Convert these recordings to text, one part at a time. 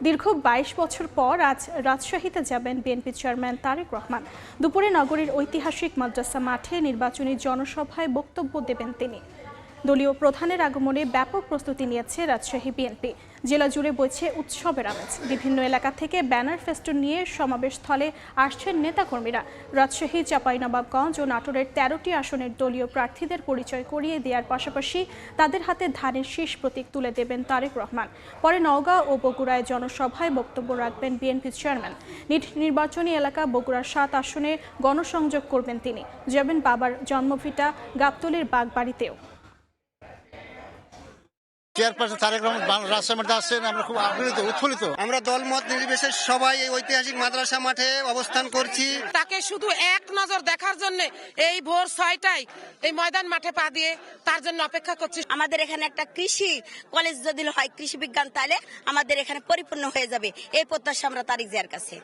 দীর্ঘ ২২ বছর পর আজ রাজশাহীতে যাবেন বিএনপি চেয়ারম্যান তারেক রহমান। দুপুরে নগরীর ঐতিহাসিক মাদ্রাসা মাঠে নির্বাচনী জনসভায় বক্তব্য দেবেন তিনি। দলীয় প্রধানের আগমনে ব্যাপক প্রস্তুতি নিয়েছে রাজশাহী বিএনপি। জেলা জুড়ে বইছে উৎসবের আমেজ। বিভিন্ন এলাকা থেকে ব্যানার ফেস্টুন নিয়ে সমাবেশস্থলে আসছেন নেতাকর্মীরা। রাজশাহী, চাঁপাইনবাবগঞ্জ ও নাটোরের ১৩টি আসনের দলীয় প্রার্থীদের পরিচয় করিয়ে দেওয়ার পাশাপাশি তাদের হাতে ধানের শীষ প্রতীক তুলে দেবেন তারেক রহমান। পরে নওগাঁ ও বগুড়ায় জনসভায় বক্তব্য রাখবেন বিএনপি চেয়ারম্যান। নির্বাচনী এলাকা বগুড়ার ৭ আসনে গণসংযোগ করবেন তিনি। যাবেন বাবার জন্মভিটা গাবতলীর বাগবাড়িতেও। চেয়ারপারসন তারেক রহমান রাজশাহী মাঠে আসছেন, আমরা খুব আগ্রহীত, উৎফুল্লিত। আমরা দলমত নির্বিশেষে সবাই এই ঐতিহাসিক মাদ্রাসা মাঠে অবস্থান করছি। তাকে শুধু এক নজর দেখার জন্য এই ভোর ৬টায় এই ময়দান মাঠে পা দিয়ে তার জন্য অপেক্ষা করছি। আমাদের এখানে একটা কৃষি কলেজ যদি হয়, কৃষি বিজ্ঞান, তাহলে আমাদের এখানে পরিপূর্ণ হয়ে যাবে, এই প্রত্যাশা আমরা তারেক জিয়ার কাছে।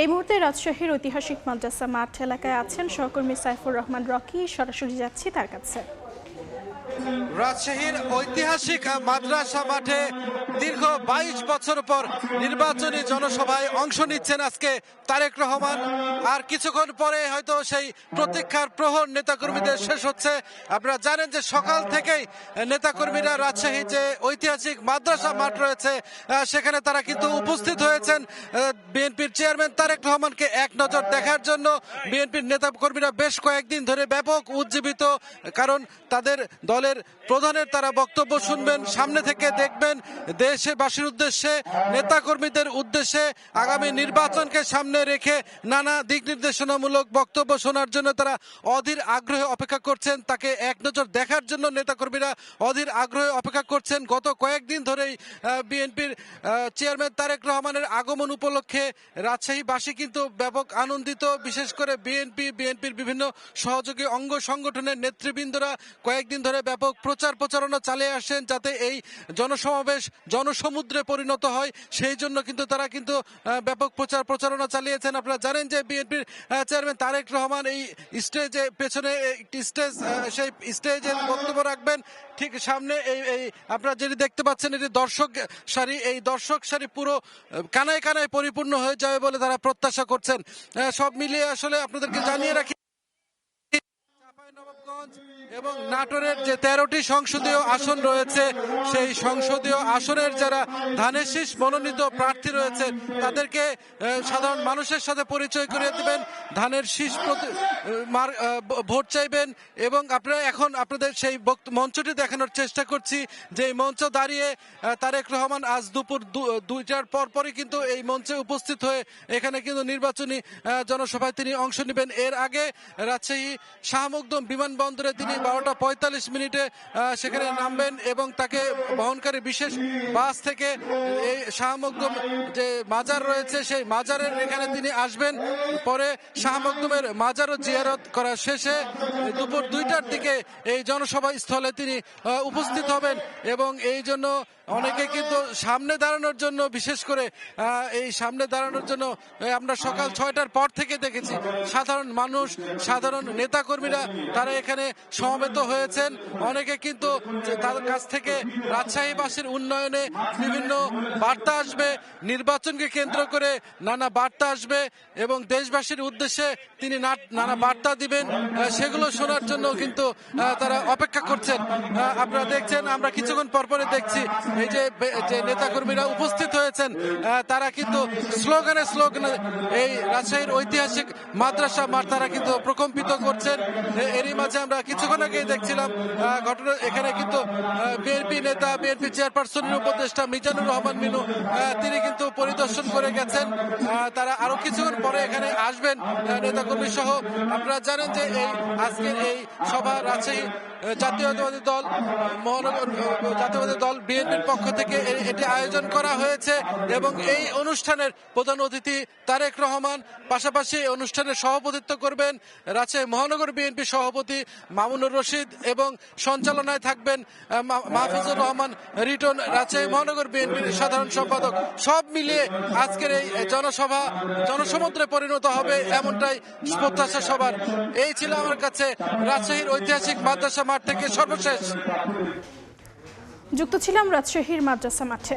এই মুহূর্তে রাজশাহীর ঐতিহাসিক মাদ্রাসা মাঠ এলাকায় আছেন সহকর্মী সাইফুর রহমান রকি। সরাসরি যাচ্ছি তার কাছে। রাজশাহীর ঐতিহাসিক মাদ্রাসা মাঠে দীর্ঘ ২২ বছর পর নির্বাচনী জনসভায় অংশ নিচ্ছেন আজকে তারেক রহমান। আর কিছুক্ষণ পরে হয়তো সেই প্রতীক্ষার প্রহর নেতাকর্মীদের শেষ হচ্ছে। আপনারা জানেন যে সকাল থেকেই নেতাকর্মীরা রাজশাহী যে ঐতিহাসিক মাদ্রাসা মাঠ রয়েছে সেখানে তারা কিন্তু উপস্থিত হয়েছেন বিএনপির চেয়ারম্যান তারেক রহমানকে এক নজর দেখার জন্য। বিএনপির নেতাকর্মীরা বেশ কয়েকদিন ধরে ব্যাপক উজ্জীবিত, কারণ তাদের দলের প্রধানের তারা বক্তব্য শুনবেন, সামনে থেকে দেখবেন। দেশবাসীর উদ্দেশ্যে, নেতাকর্মীদের উদ্দেশ্যে আগামী নির্বাচনকে সামনে রেখে নানা দিক নির্দেশনামূলক বক্তব্য শোনার জন্য তারা অধীর আগ্রহে অপেক্ষা করছেন। তাকে এক নজর দেখার জন্য নেতাকর্মীরা অধীর আগ্রহে অপেক্ষা করছেন। গত কয়েকদিন ধরেই বিএনপির চেয়ারম্যান তারেক রহমানের আগমন উপলক্ষে রাজশাহীবাসী কিন্তু ব্যাপক আনন্দিত। বিশেষ করে বিএনপির বিভিন্ন সহযোগী অঙ্গ সংগঠনের নেতৃবৃন্দরা কয়েকদিন ধরে ব্যাপক প্রচারণা চালিয়ে আসেন যাতে এই জনসমাবেশ জনসমুদ্রে পরিণত হয়। সেই জন্য কিন্তু তারা কিন্তু ব্যাপক প্রচারণা চালিয়েছেন। আপনারা জানেন যে বিএনপির চেয়ারম্যান তারেক রহমান এই স্টেজে পেছনে একটি সেই স্টেজে বক্তব্য রাখবেন। ঠিক সামনে এই আপনারা যেটি দেখতে পাচ্ছেন এটি দর্শক সারি। এই দর্শক সারি পুরো কানায় কানায় পরিপূর্ণ হয়ে যাবে বলে তারা প্রত্যাশা করছেন। সব মিলিয়ে আসলে আপনাদেরকে জানিয়ে রাখি এবং নাটোরের যে 13টি সংসদীয় আসন রয়েছে সেই সংসদীয় আসনের যারা ধানের শীষ মনোনীত প্রার্থী রয়েছে তাদেরকে সাধারণ মানুষের সাথে পরিচয় করিয়ে দেবেন, ধানের শীষ ভোট চাইবেন। এবং আপনারা এখন আপনাদের সেই মঞ্চটি দেখানোর চেষ্টা করছি যে এই মঞ্চ দাঁড়িয়ে তারেক রহমান আজ দুপুর 2টার পরপরই কিন্তু এই মঞ্চে উপস্থিত হয়ে এখানে কিন্তু নির্বাচনী জনসভায় তিনি অংশ নেবেন। এর আগে রাজশাহী শাহ মখদুম বিমানবন্দরে তিনি 12:45 সেখানে নামবেন এবং তাকে বহনকারী বিশেষ বাস থেকে এই শাহ মখদুম যে মাজার রয়েছে সেই মাজারের এখানে তিনি আসবেন। পরে শাহ মখদুমের মাজারও জিয়ারত করা শেষে দুপুর 2টার দিকে এই জনসভা স্থলে তিনি উপস্থিত হবেন। এবং এই জন্য অনেকে কিন্তু সামনে দাঁড়ানোর জন্য, বিশেষ করে এই সামনে দাঁড়ানোর জন্য আমরা সকাল 6টার পর থেকে দেখেছি সাধারণ মানুষ, সাধারণ নেতাকর্মীরা তারা এখানে সমবেত হয়েছেন। অনেকে কিন্তু তাদের কাছ থেকে রাজশাহীবাসীর উন্নয়নে বিভিন্ন বার্তা আসবে, নির্বাচনকে কেন্দ্র করে নানা বার্তা আসবে এবং দেশবাসীর উদ্দেশ্যে তিনি নানা বার্তা দিবেন, সেগুলো শোনার জন্য কিন্তু তারা অপেক্ষা করছেন। আপনারা দেখছেন, আমরা কিছুক্ষণ পরপরে দেখছি এই যে নেতাকর্মীরা উপস্থিত হয়েছেন তারা কিন্তু স্লোগানে এই রাজশাহীর ঐতিহাসিক মাদ্রাসা মাঠ তারা কিন্তু প্রকম্পিত করছেন। এরই মাঝে আমরা কিছুক্ষণ আগে দেখছিলাম ঘটনা এখানে কিন্তু বিএনপি নেতা, বিএনপি চেয়ারপারসনের উপদেষ্টা মিজানুর রহমান মিনু তিনি কিন্তু পরিদর্শন করে গেছেন। তারা আরো কিছুক্ষণ পরে এখানে আসবেন নেতাকর্মী সহ। আপনারা জানেন যে এই আজকের এই সভা রাজশাহী জাতীয়তাবাদী দল বিএনপির পক্ষ থেকে এটি আয়োজন করা হয়েছে এবং এই অনুষ্ঠানের প্রধান অতিথি তারেক রহমান, পাশাপাশি অনুষ্ঠানের সভাপতিত্ব করবেন রাজশাহী মহানগর বিএনপি সভাপতি মামুনুর রশিদ এবং সঞ্চালনায় থাকবেন মাহফুজুর রহমান রিটন, রাজশাহী মহানগর বিএনপির সাধারণ সম্পাদক। সব মিলিয়ে আজকের এই জনসভা জনসমুদ্রে পরিণত হবে এমনটাই প্রত্যাশা সবার। এই ছিল আমার কাছে রাজশাহীর ঐতিহাসিক মাদ্রাসা মাঠ থেকে সর্বশেষ। যুক্ত ছিলাম রাজশাহীর মাদ্রাসা মাঠে।